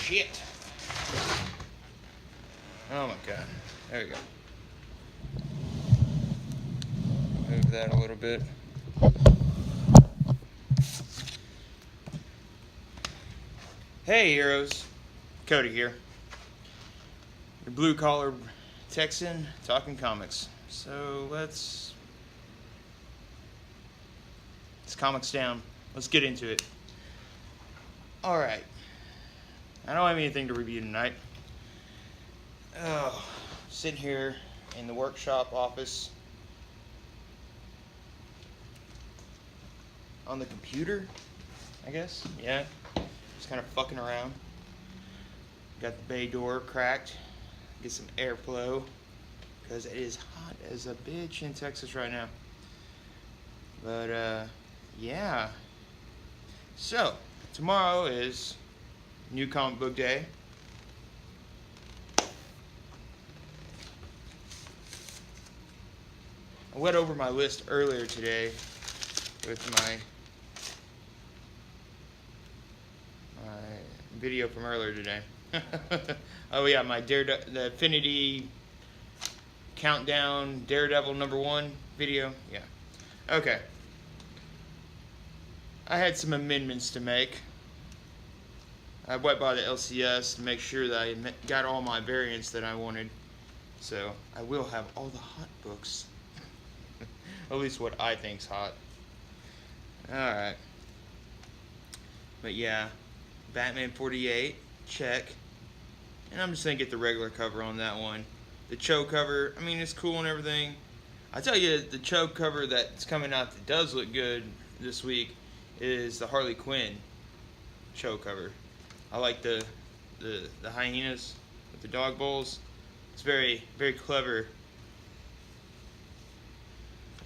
shit. Oh my god. There we go. Move that a little bit. Hey heroes, Cody here. Your blue collar Texan talking comics. So let's comics down. Let's get into it. Alright. I don't have anything to review tonight. Oh, sitting here in the workshop office on the computer, I guess. Yeah. Just kind of fucking around. Got the bay door cracked. Get some airflow because it is hot as a bitch in Texas right now. But yeah. So tomorrow is New Comic Book Day. I went over my list earlier today with my video from earlier today. Oh yeah, my the Affinity Countdown Daredevil #1 video. Yeah. Okay. I had some amendments to make. I went by the LCS to make sure that I got all my variants that I wanted. So I will have all the hot books. At least what I think's hot. Alright. But yeah. Batman 48, check. And I'm just going to get the regular cover on that one. The Cho cover, I mean, it's cool and everything. I tell you, the Cho cover that's coming out that does look good this week is the Harley Quinn Cho cover. I like the hyenas with the dog bowls. It's very, very clever.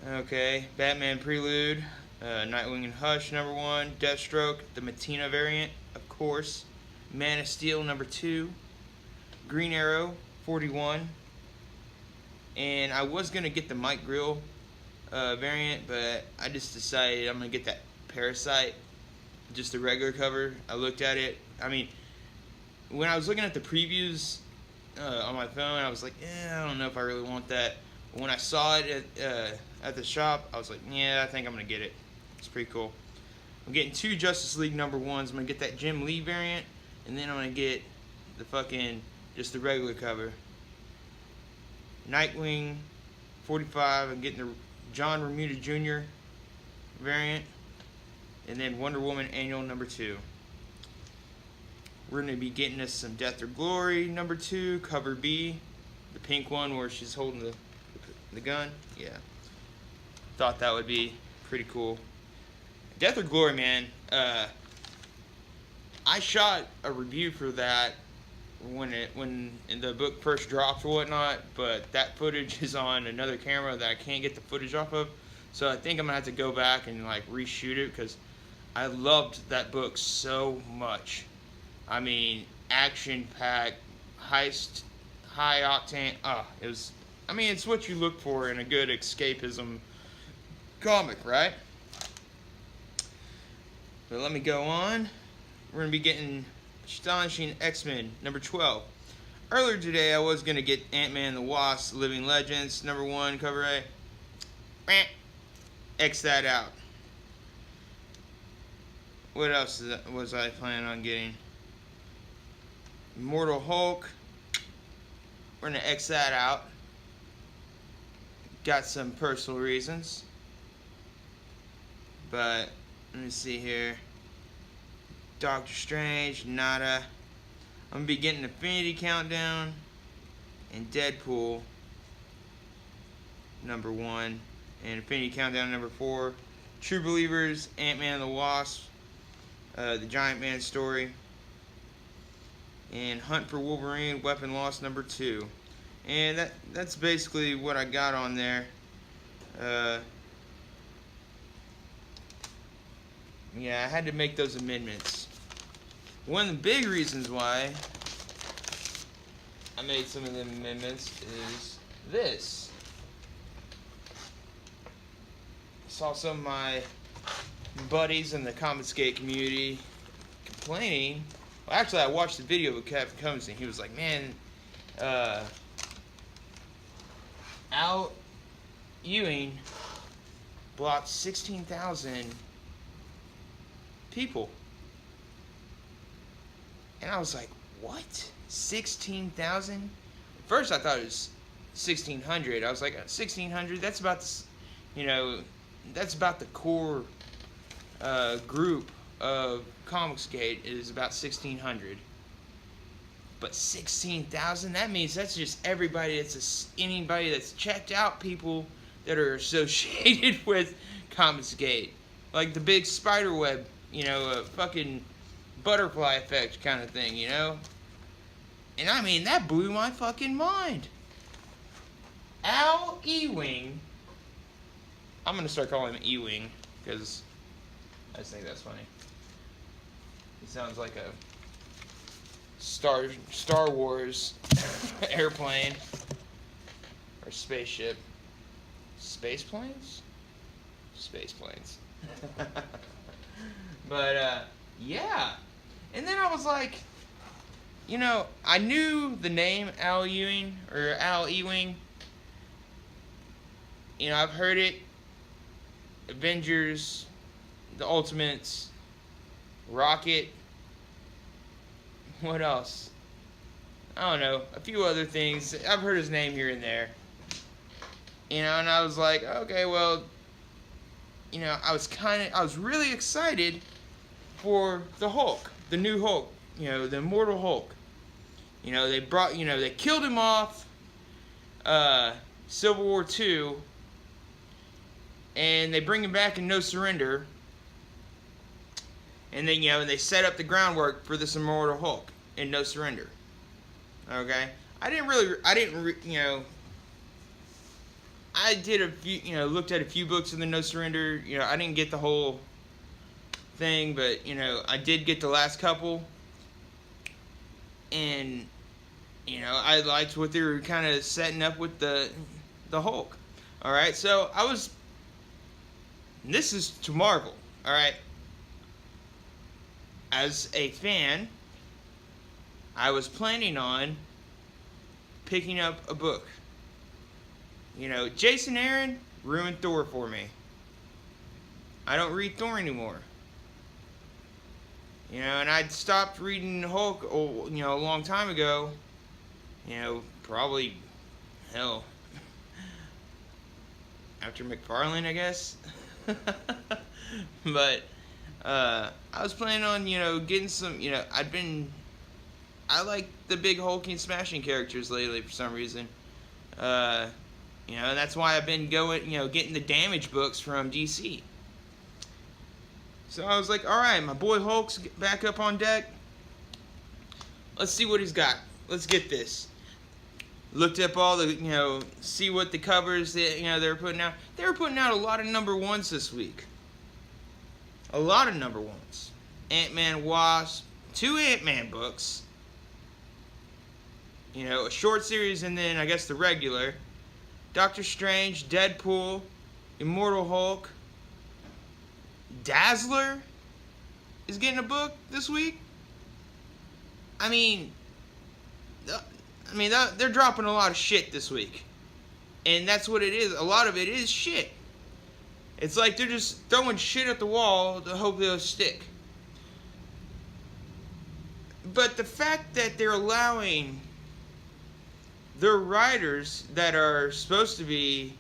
Okay, Batman Prelude, Nightwing and Hush #1, Deathstroke, the Matina variant, of course, Man of Steel #2, Green Arrow 41, and I was gonna get the Mike Grill variant, but I just decided I'm gonna get that Parasite, just the regular cover. I looked at it. I mean, when I was looking at the previews on my phone, I was like, I don't know if I really want that. But when I saw it at the shop, I was like, yeah, I think I'm gonna get it. It's pretty cool. I'm getting 2 Justice League #1s. I'm gonna get that Jim Lee variant, and then I'm gonna get the fucking just the regular cover. Nightwing 45. I'm getting the John Romita Jr. variant, and then Wonder Woman Annual #2. We're gonna be getting us some Death or Glory #2, cover B, the pink one where she's holding the gun. Yeah, thought that would be pretty cool. Death or Glory, man. I shot a review for that when the book first dropped or whatnot, but that footage is on another camera that I can't get the footage off of. So I think I'm gonna have to go back and like reshoot it because I loved that book so much. I mean, action-packed, heist, high octane. It was. I mean, it's what you look for in a good escapism comic, right? But let me go on. We're going to be getting Astonishing X-Men #12. Earlier today, I was going to get Ant-Man and the Wasp Living Legends #1 cover A. X that out. What else was I planning on getting? Immortal Hulk. We're going to X that out. Got some personal reasons. But let me see here. Doctor Strange, nada. I'm going to be getting Affinity Countdown and Deadpool #1 and Affinity Countdown #4. True Believers, Ant-Man and the Wasp, the Giant Man story, and Hunt for Wolverine, Weapon Lost #2. And that's basically what I got on there. Yeah, I had to make those amendments. One of the big reasons why I made some of the amendments is this. I saw some of my buddies in the ComicsGate community complaining Well, actually, I watched the video with Kevin Cummings, and he was like, man, Al Ewing blocked 16,000 people. And I was like, what? 16,000? First I thought it was 1,600. I was like, 1,600? That's about, that's about the core group of Comicsgate is about 1,600. But 16,000? That means that's just everybody. Anybody that's checked out people that are associated with Comicsgate, like the big spider web, fucking butterfly effect kind of thing, And I mean, that blew my fucking mind. Al Ewing. I'm gonna start calling him Ewing because I just think that's funny. He sounds like a Star Wars airplane or spaceship. Space planes? Space planes. But yeah. And then I was like, I knew the name Al Ewing or Al Ewing. I've heard it. Avengers, the Ultimates, Rocket. What else? I don't know. A few other things. I've heard his name here and there. And I was like, okay, well, I was really excited for the Hulk, the new Hulk, the Immortal Hulk. They killed him off Civil War II, and they bring him back in No Surrender. And then, they set up the groundwork for this Immortal Hulk in No Surrender. Okay? I did a few, looked at a few books in the No Surrender. I didn't get the whole thing, but, I did get the last couple. And, I liked what they were kind of setting up with the Hulk. Alright, so this is to Marvel, alright? As a fan, I was planning on picking up a book. Jason Aaron ruined Thor for me. I don't read Thor anymore. And I'd stopped reading Hulk, a long time ago. Probably, hell, after McFarlane, I guess. But, I was planning on, getting some, I like the big hulking smashing characters lately for some reason. And that's why I've been going, getting the Damage books from DC. So I was like, alright, my boy Hulk's back up on deck. Let's see what he's got. Let's get this. Looked up all the, see what the covers that, they were putting out. They were putting out a lot of #1s this week. A lot of #1s. Ant-Man, Wasp, 2 Ant-Man books. A short series and then, I guess, the regular. Doctor Strange, Deadpool, Immortal Hulk. Dazzler is getting a book this week. They're dropping a lot of shit this week. And that's what it is. A lot of it is shit. It's like they're just throwing shit at the wall to hope they'll stick. But the fact that they're allowing their writers that are supposed to be,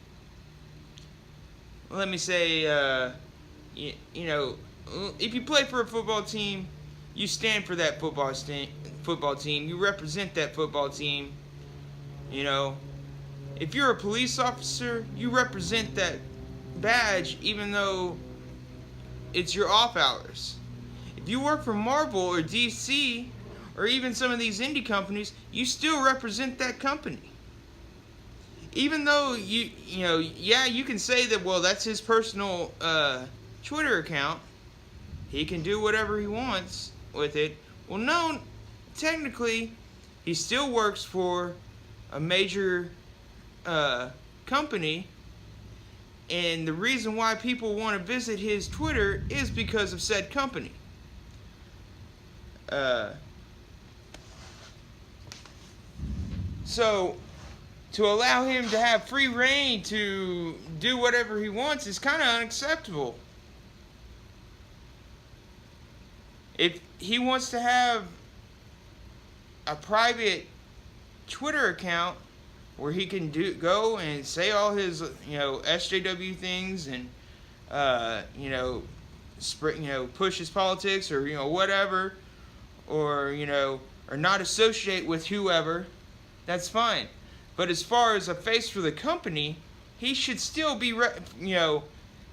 let me say, if you play for a football team, you stand for that football team. You represent that football team. If you're a police officer, you represent that badge even though it's your off hours. If you work for Marvel or DC or even some of these indie companies, you still represent that company. Even though you can say that, well, that's his personal Twitter account. He can do whatever he wants with it. Well, no, technically, he still works for a major company. And the reason why people want to visit his Twitter is because of said company. So, to allow him to have free reign to do whatever he wants is kind of unacceptable. If he wants to have a private Twitter account where he can go and say all his SJW things and push his politics or whatever, or or not associate with whoever, that's fine. But as far as a face for the company, he should still be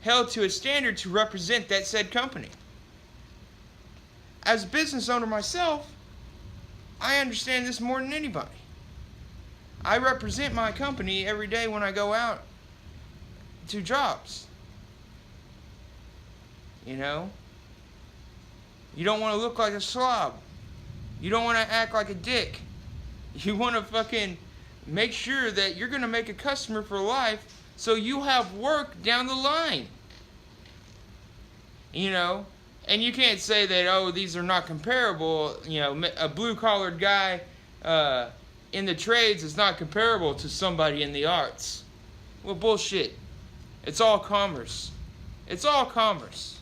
held to a standard to represent that said company. As a business owner myself, I understand this more than anybody. I represent my company every day when I go out to jobs. You don't want to look like a slob. You don't want to act like a dick. You want to fucking make sure that you're going to make a customer for life so you have work down the line. And you can't say that, oh, these are not comparable. A blue-collared guy in the trades is not comparable to somebody in the arts. Well, bullshit. It's all commerce. It's all commerce.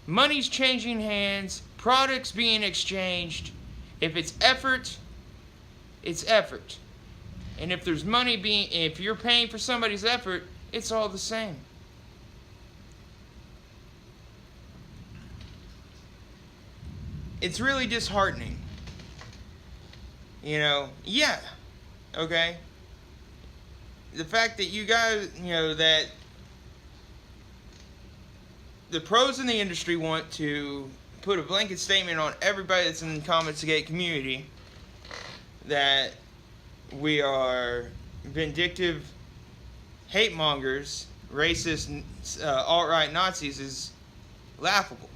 Money's changing hands. Products being exchanged. If it's effort, it's effort. And if there's if you're paying for somebody's effort, it's all the same. It's really disheartening. Yeah. Okay. The fact that you guys, that the pros in the industry want to put a blanket statement on everybody that's in the ComicsGate community that we are vindictive hate mongers, racist, alt-right Nazis is laughable.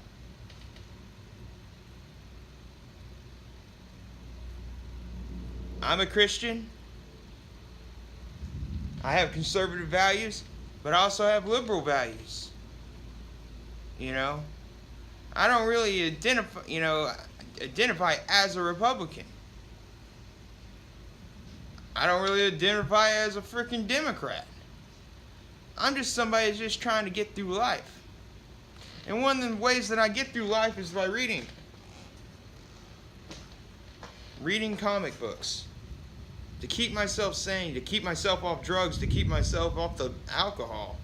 I'm a Christian. I have conservative values, but I also have liberal values. I don't really identify as a Republican. I don't really identify as a freaking Democrat. I'm just somebody that's just trying to get through life. And one of the ways that I get through life is by reading. Reading comic books. To keep myself sane, to keep myself off drugs, to keep myself off the alcohol.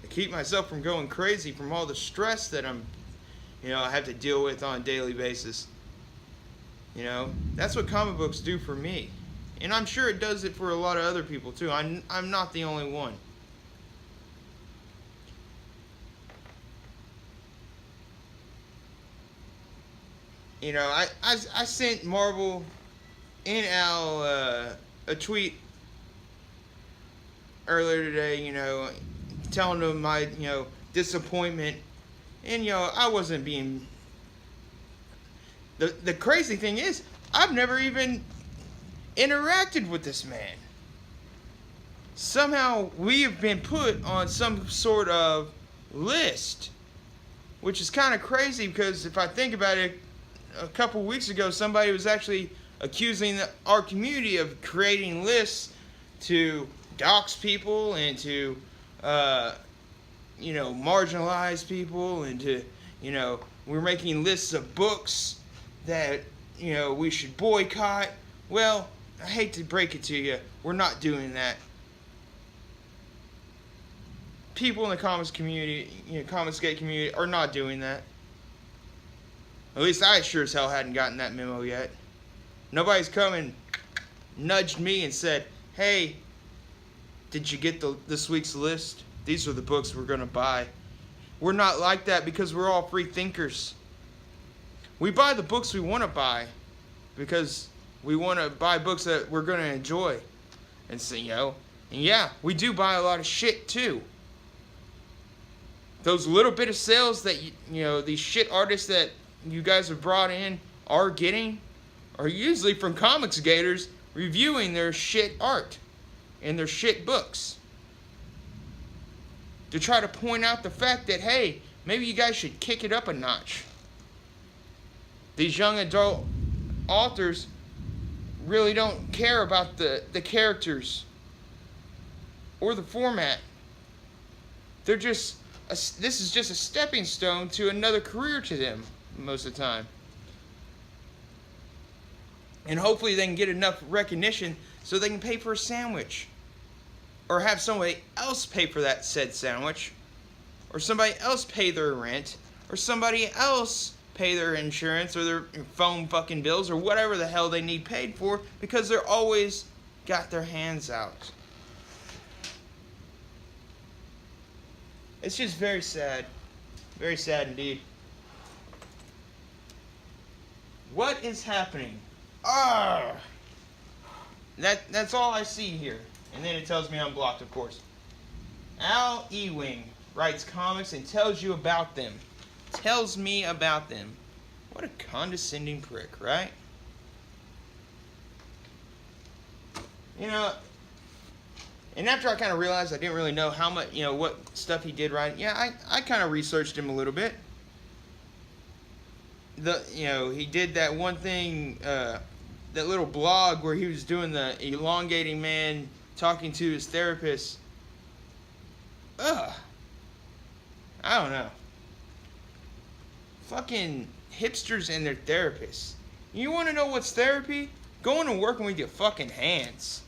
To keep myself from going crazy from all the stress that I have to deal with on a daily basis. That's what comic books do for me. And I'm sure it does it for a lot of other people too. I'm not the only one. I sent Marvel and Al a tweet earlier today, telling them my, disappointment. And, I wasn't being... The crazy thing is, I've never even interacted with this man. Somehow, we have been put on some sort of list. Which is kind of crazy, because if I think about it, a couple weeks ago, somebody was actually accusing our community of creating lists to dox people and to, marginalize people, and to, we're making lists of books that, we should boycott. Well, I hate to break it to you, we're not doing that. People in the comics community, ComicsGate community, are not doing that. At least I sure as hell hadn't gotten that memo yet. Nobody's come and nudged me and said, hey, did you get this week's list? These are the books we're going to buy. We're not like that because we're all free thinkers. We buy the books we want to buy because we want to buy books that we're going to enjoy. And so, and yeah, we do buy a lot of shit too. Those little bit of sales that, these shit artists that you guys have brought in are getting are usually from comics gators reviewing their shit art and their shit books. To try to point out the fact that, hey, maybe you guys should kick it up a notch. These young adult authors really don't care about the characters or the format. They're just, this is just a stepping stone to another career to them most of the time. And hopefully they can get enough recognition so they can pay for a sandwich. Or have somebody else pay for that said sandwich. Or somebody else pay their rent. Or somebody else pay their insurance or their phone fucking bills or whatever the hell they need paid for, because they're always got their hands out. It's just very sad. Very sad indeed. What is happening? That's all I see here. And then it tells me I'm blocked, of course. Al Ewing writes comics and tells you about them. Tells me about them. What a condescending prick, right? You know, and after I kind of realized I didn't really know how much, what stuff he did write, I kind of researched him a little bit. He did that one thing, that little blog where he was doing the elongating man talking to his therapist. I don't know. Fucking hipsters and their therapists. You want to know what's therapy? Going and working with your fucking hands.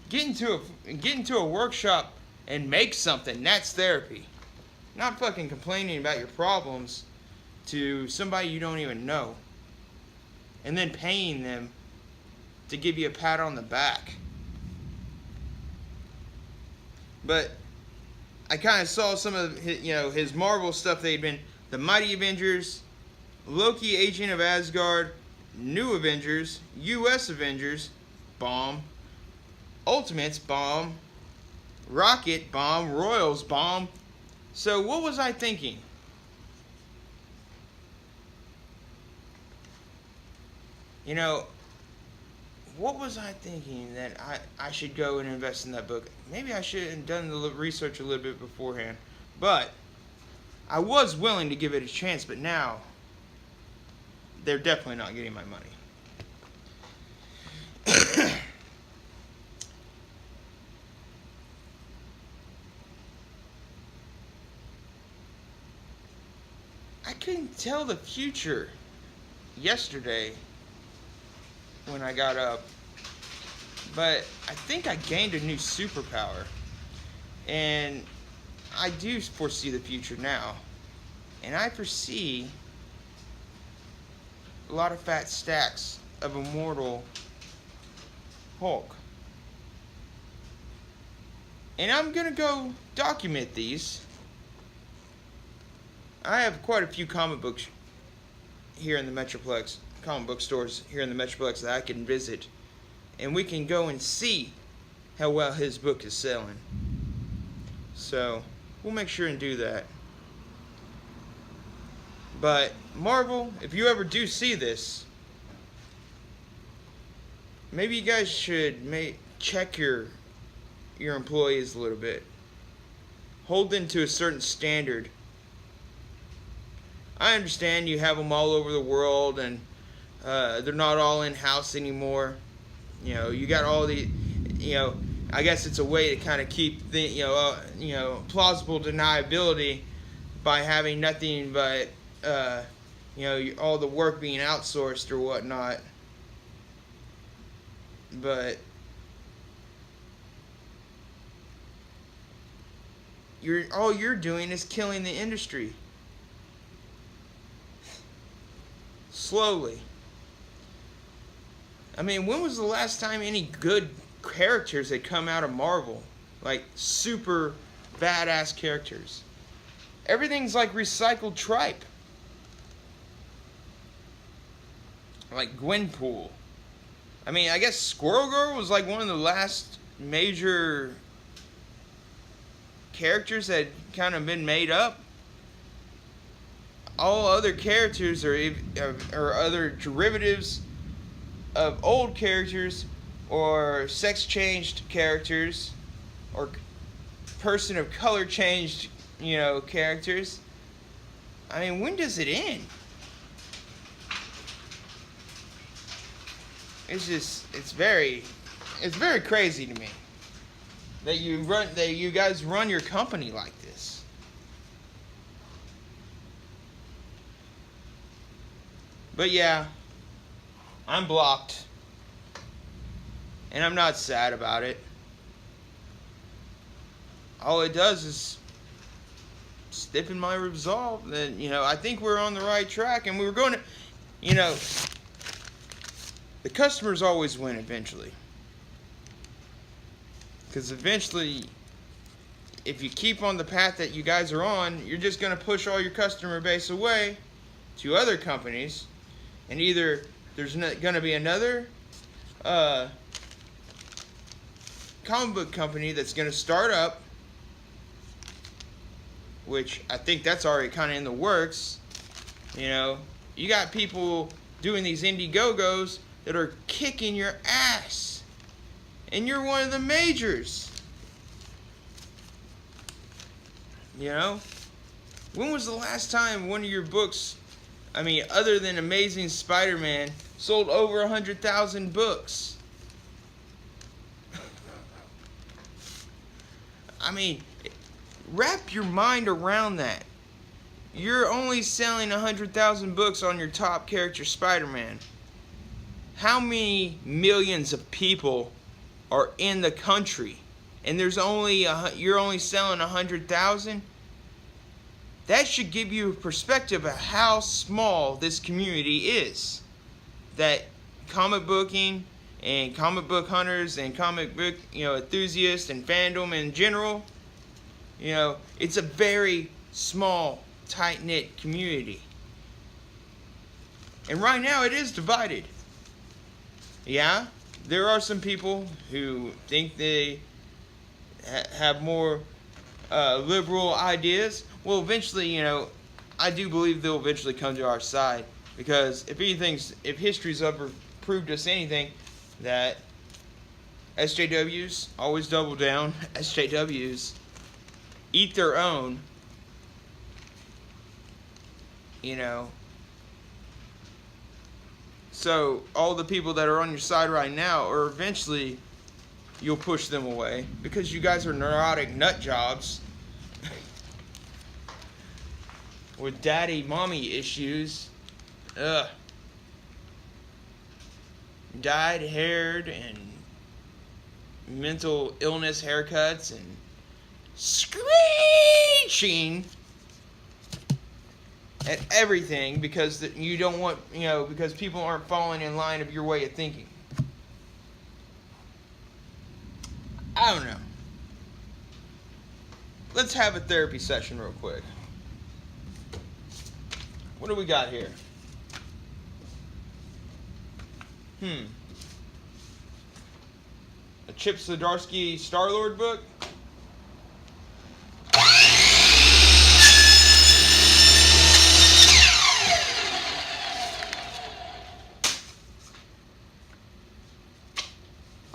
Get into a workshop and make something. That's therapy. Not fucking complaining about your problems to somebody you don't even know. And then paying them to give you a pat on the back. But I kind of saw some of his Marvel stuff. They'd been the Mighty Avengers, Loki, Agent of Asgard, New Avengers, U.S. Avengers, bomb, Ultimates, bomb, Rocket, bomb, Royals, bomb. So what was I thinking? What was I thinking that I should go and invest in that book? Maybe I should have done the research a little bit beforehand. But I was willing to give it a chance, but now they're definitely not getting my money. I couldn't tell the future yesterday when I got up, but I think I gained a new superpower, and I do foresee the future now, and I foresee a lot of fat stacks of immortal Hulk, and I'm gonna go document these. I have quite a few comic books here in the Metroplex, comic book stores here in the Metroplex that I can visit, and we can go and see how well his book is selling. So we'll make sure and do that. But Marvel, if you ever do see this, maybe you guys should check your employees a little bit. Hold them to a certain standard. I understand you have them all over the world, and they're not all in-house anymore. You got all the, I guess it's a way to kind of keep the, plausible deniability by having nothing but, all the work being outsourced or whatnot. But all you're doing is killing the industry. Slowly. I mean, when was the last time any good characters had come out of Marvel? Like, super badass characters. Everything's like recycled tripe. Like Gwenpool. I mean, I guess Squirrel Girl was like one of the last major characters that had kind of been made up. All other characters or other derivatives of old characters or sex changed characters or person of color changed, characters. I mean, when does it end? it's very crazy to me that you guys run your company like this. But yeah, I'm blocked, and I'm not sad about it. All it does is stiffen my resolve that, I think we're on the right track, and we were going to, the customers always win eventually. Because eventually, if you keep on the path that you guys are on, you're just going to push all your customer base away to other companies, and either there's going to be another comic book company that's going to start up, which I think that's already kind of in the works. You got people doing these Indiegogos that are kicking your ass, and you're one of the majors. When was the last time one of your books, other than Amazing Spider-Man, sold over 100,000 books? Wrap your mind around that. You're only selling 100,000 books on your top character, Spider-Man. How many millions of people are in the country, and you're only selling 100,000? That should give you a perspective of how small this community is. That comic booking and comic book hunters and comic book enthusiasts and fandom in general, it's a very small, tight-knit community. And right now it is divided. Yeah, there are some people who think they have more liberal ideas. Well, eventually, I do believe they'll eventually come to our side. Because if history's ever proved us anything, that SJWs always double down. SJWs eat their own, So all the people that are on your side right now, or eventually you'll push them away because you guys are neurotic nut jobs with daddy mommy issues. Dyed haired and mental illness haircuts and screeching at everything because you don't want, because people aren't falling in line of your way of thinking. I don't know. Let's have a therapy session real quick. What do we got here? A Chip Zdarsky Star-Lord book?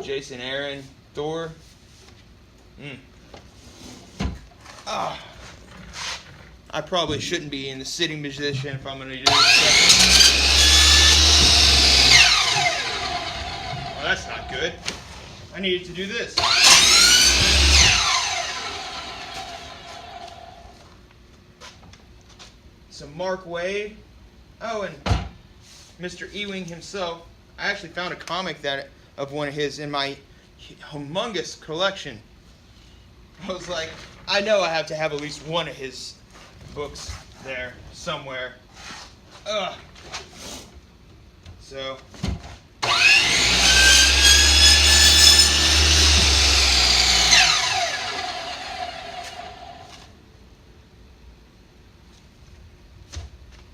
Jason Aaron, Thor. I probably shouldn't be in the sitting position if I'm going to do this. Well, that's not good. I needed to do this. Some Mark Waid. Oh, and Mr. Ewing himself. I actually found a comic of one of his in my humongous collection. I was like, I know I have to have at least one of his books there somewhere. So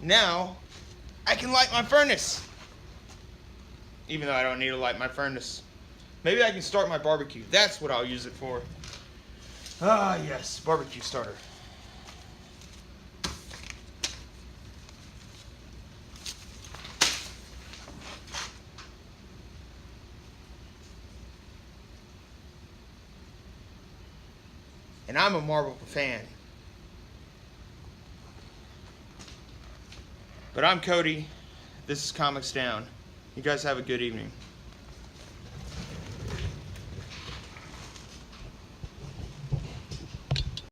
now I can light my furnace. Even though I don't need to light my furnace. Maybe I can start my barbecue. That's what I'll use it for. Ah, yes, barbecue starter. And I'm a Marvel fan. But I'm Cody. This is ComicsDown. You guys have a good evening.